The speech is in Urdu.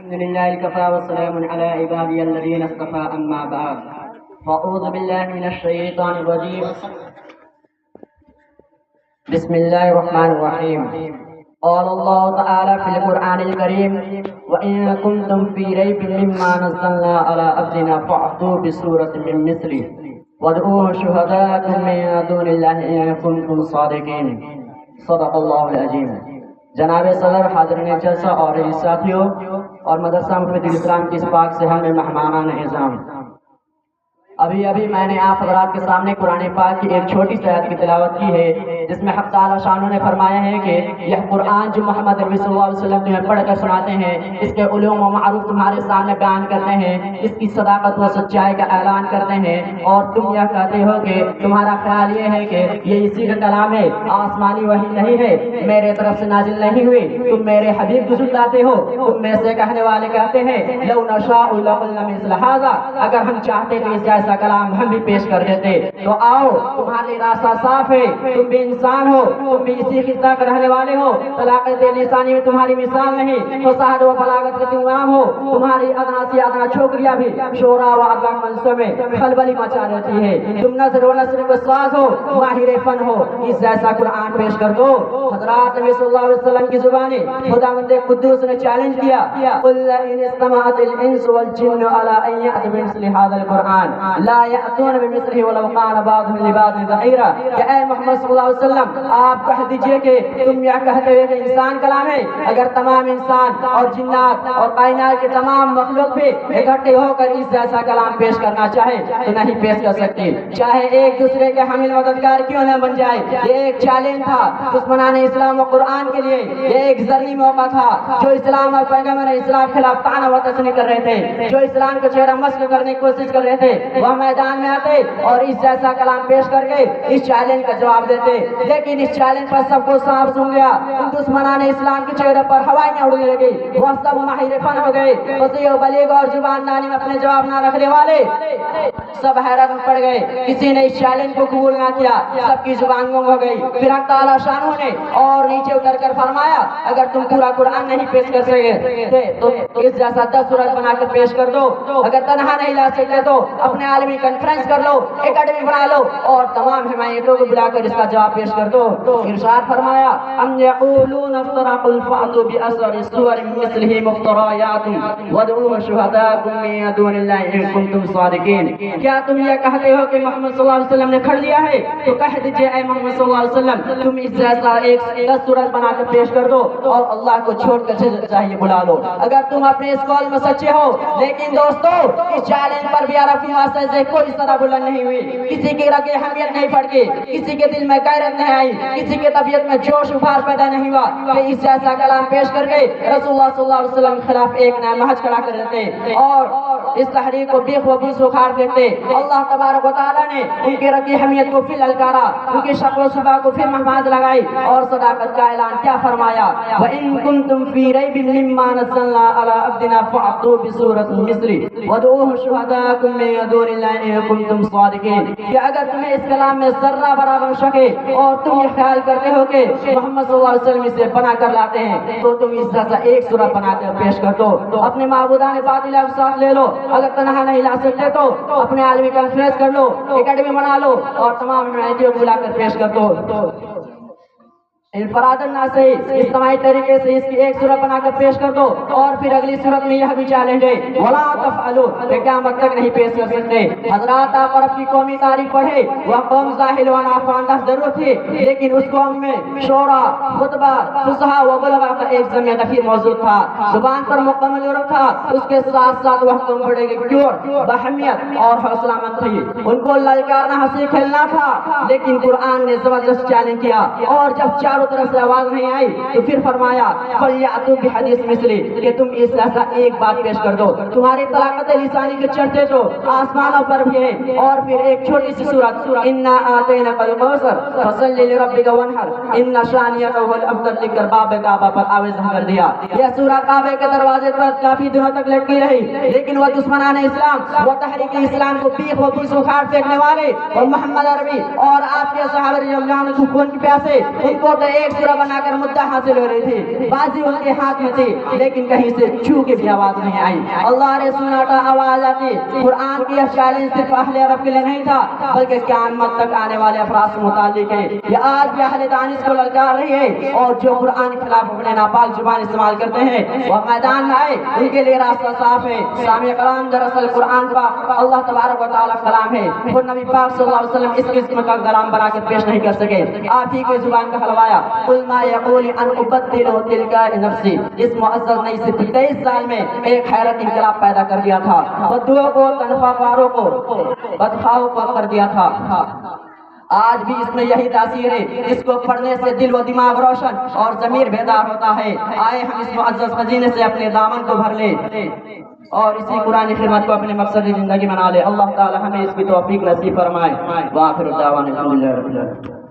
الحمد لله كفى والسلام على عبادي الذين اصطفى أما بعد فأعوذ بالله من الشيطان الرجيم بسم الله الرحمن الرحيم قال الله تعالى في القرآن الكريم وإن كنتم في ريب مما نزلنا على عبدنا فأتوا بسورة من مثله وادعوا شهداءكم من دون الله إن كنتم صادقين صدق الله العظيم. جناب صدر، حاضرین جلسہ اور ساتھیوں اور مدرسہ مفید اسلام کی اس پاک صحن میں مہمانان اعظام، ابھی میں نے آپ حضرات کے سامنے قرآن پاک کی ایک چھوٹی سی آیت کی تلاوت کی ہے، جس میں حق تعالی شانہ نے فرمایا ہے کہ یہ قرآن جو محمد رسول صلی اللہ علیہ وسلم تمہیں پڑھ کر سناتے ہیں، اس کے علوم و معروف تمہارے سامنے بیان کرتے ہیں، اس کی صداقت و سچائی کا اعلان کرتے ہیں، اور تم یہ کہتے ہو کہ تمہارا خیال یہ ہے کہ یہ اسی کا کلام ہے، آسمانی وحی نہیں ہے، میرے طرف سے نازل نہیں ہوئی، تم میرے حبیب کو جھٹلاتے ہو. تم میں سے کہنے والے کہتے ہیں لو نشاء لقلنا مثل هذا، اگر ہم چاہتے تو اس جیسا کلام ہم بھی پیش کر دیتے. تو آؤ، تمہارے راستہ صاف ہے، تم بھی انسان ہو، تم بھی اسی خطہ کے رہنے والے ہو، طلاقت لسانی میں تمہاری مثال نہیں، فصاحت و بلاغت کے امام ہو. تمہاری ادنا سی ادنا چھوکریاں بھی شورا و ادب منصب میں خلبلی مچا رہتی ہے. تم نظر و نثر کو ساز ہو، ماہر فن ہو، اس جیسا قرآن پیش کر دو. حضرات نبی صلی اللہ علیہ وسلم کی زبانی خداوند قدوس نے چیلنج کیا، قل ان استمعت الانس والجن على ان يأتوا بمثل هذا القرآن لا يأتون بمثله ولو كان بعضهم لبعض ظهيرا. کہ اے محمد صلی اللہ علیہ وسلم، آپ کہہ دیجئے کہ تم یہ کہتے ہوئے کہ انسان کلام ہے، اگر تمام انسان اور جنات اور کائنات کے تمام مخلوق بھی اکٹھے ہو کر اس جیسا کلام پیش کرنا چاہے تو نہیں پیش کر سکتے، چاہے ایک دوسرے کے حامل مددگار کیوں نہ بن جائے. یہ ایک چیلنج تھا دشمنان اسلام و قرآن کے لیے، یہ ایک ذرنی موقع تھا. جو اسلام اور پیغمبر اسلام کے خلاف طعن و تشنیع کر رہے تھے، جو اسلام کو چہرہ مسخ کرنے کی کوشش کر رہے تھے، وہ میدان میں آتے اور اس جیسا کلام پیش کر کے اس چیلنج کا جواب دیتے. لیکن اس چیلنج پر سب کو سانپ سن گیا. ان دشمنان اسلام کے چہرے پر ہوائیں اڑنے لگی، وہ سب ماہر فن ہو گئے. فصیح و بلیغ اور زبان دانی میں اپنے جواب نہ رکھنے والے سب حیرت میں پڑ گئے. کسی نے اس چیلنج کو قبول نہ کیا، سب کی زبان گم ہو گئی. پھر حق تعالی شانہ نے اور نیچے اتر کر فرمایا اگر تم پورا قرآن نہیں پیش کر سکے تو اس جیسا 10 سورت بنا کر پیش کر دو. اگر تنہا نہیں لا سکتے تو اپنے عالمی کانفرنس کر لو، اکیڈمی بنا لو اور تمام حمایتوں کو بلا کر اس کا جواب پیش کر دو. ارشاد فرمایا ام یقولون افترى قل فأتوا بأسر السور مثله مفتریات وادعوا شهداءکم من دون الله ان کنتم صادقین. کیا تم یہ کہتے ہو کہ محمد صلی اللہ علیہ وسلم نے کھڑ لیا ہے؟ تو کہہ دیجئے اے محمد صلی اللہ علیہ وسلم، تم اس جیسا 10 سورت بنا کر پیش کر دو اور اللہ کو چھوڑ کر چاہیے بلا لو اگر تم اپنے اس قول میں سچے ہو. لیکن دوستو، اس چیلنج پر بھی عرب کی واسطے سے کوئی طرح بلند نہیں ہوئی، کسی کی رگ اہمیت نہیں پڑ گئی، کسی کے دل میں غیرت نہیں آئی، کسی کے طبیعت میں جوش ابھار پیدا نہیں ہوا کہ اس جیسا کلام پیش کر کے رسول اللہ صلی اللہ علیہ وسلم کے خلاف ایک نیا محج کھڑا کر دیتے اور اس تحریک کو بے خوبی سے اکھاڑ پھینکتے. اللہ تبارک و تعالیٰ نے ان کی رگ اہمیت کو پھر للکارا، ان کی شکل و صبح کو پھر مہماز لگائی اور صداقت کا اعلان کیا فرمایا، وَإِن كُنتُمْ فِي رَيْبٍ مِّمَّا نَزَّلْنَا عَلَىٰ عَبْدِنَا فَأْتُوا بِسُورَةٍ مِّثْلِهِ وَادْعُوا شُهَدَاءَكُم مِّن دُونِ اللَّهِ إِن كُنتُمْ صَادِقِينَ. کہ اگر تمہیں اس کلام میں ذرہ برابر شک ہے اور تم یہ خیال کرتے ہو کہ محمد صلی اللہ علیہ وسلم اسے بنا کر لاتے ہیں، تو تم اس جیسا 1 سورہ بنا کر پیش کر دو. اپنے معبودان باطل کو ساتھ لے لو. اگر تنہا نہیں لا سکتے تو اپنے عالمی کانفرنس کر لو، اکیڈمی بنا لو اور تمام حمایتیوں کو بلا کر پیش کر دو. انفرادن نہ صحیح، اجتماعی طریقے سے اس کی 1 سورت بنا کر پیش کر دو. اور پھر اگلی سورت میں یہ بھی چیلنج ہے وَلَا تَفْعَلُوا، کہ قیامت تک نہیں پیش کر سکتے. حضرات، آپ عرب کی قومی تاریخ پڑھے، وہ قوم ظاہر و نافاندہ ضرور تھی، لیکن اس قوم میں شورا، خطبہ، فصحا و بلغا کا ایک ضمیر غفیر موجود تھا. زبان پر مکمل عرب تھا، اس کے ساتھ ساتھ وہ قوم بڑے گی پیور، باہمیت اور حوصلہ مند تھی. ان کو للکارنا، ہنسی کھیلنا تھا. لیکن قرآن نے زبردست چیلنج کیا اور جب چاروں طرف سے آواز نہیں آئی تو پھر فرمایا فَلْيَأْتُوا بِحَدِيثٍ مِّثْلِهِ، کہ تم اس جیسا ایک بات پیش کر دو. تمہاری طلاقت لسانی کے چرچے تو آسمانوں پر بھی ہیں. اور پھر ایک چھوٹی سی سورت اِنَّا آتَيْنَاكَ الْكَوْثَرَ فَصَلِّ لِرَبِّكَ وَانْحَرْ إِنَّ شَانِئَكَ هُوَ الْأَبْتَرُ لکھ کر باب کعبہ پر آویز کر دیا. یہ سورہ کعبے کے دروازے پر کافی دنوں تک لٹکی رہی، لیکن وہ دشمنان اسلام، وہ تحریک اسلام کو بیخ و بوس اکھاڑ پھینکنے والے، اور محمد عربی اور آپ کے صحابہ رضی اللہ عنہ خون کی پیاسے، ان کو تو ایک سورہ بنا کر مدعا حاصل ہو رہی تھی، بازی ان کے ہاتھ میں تھی، لیکن کہیں سے چھو کے بھی آواز نہیں آئی۔ اللہ نے سناٹا آواز آتی۔ قرآن کی یہ چیلنج صرف اہل عرب کے لیے نہیں تھا بلکہ قیامت تک آنے والے افراد سے متعلق ہے۔ یہ آج بھی اہل دانش کو للکار رہی ہے، اور جو قرآن کے خلاف اپنے ناپاک زبان استعمال کرتے ہیں وہ میدان میں آئے، ان کے لیے راستہ صاف ہے۔ سامع کلام، دراصل قرآن پاک اللہ تبارک و تعالیٰ کلام ہے، اور نبی پاک صلی اللہ علیہ وسلم اس قسم کا کلام بنا کر پیش نہیں کر سکے، آپ ہی کی زبان کا حلوایا۔ قل ما یقول ان ابدل تلقاء نفسی، اس معزز نے صرف 23 سال میں ایک حیرت انقلاب پیدا کر دیا تھا، بدوؤں کو، تنخواہ کاروں کو، بدخواہوں کو کر دیا تھا۔ آج بھی اس میں یہی تاثیر ہے، اس کو پڑھنے سے دل و دماغ روشن اور ضمیر بیدار ہوتا ہے۔ آئے ہم اس معزز خزینے سے اپنے دامن کو بھر لیں اور اسی قرآن خدمت کو اپنے مقصد زندگی بنا لے۔ اللہ تعالی ہمیں اس کی توفیق نصیب فرمائے۔ وآخر دعوانا الحمدللہ رب العالمین۔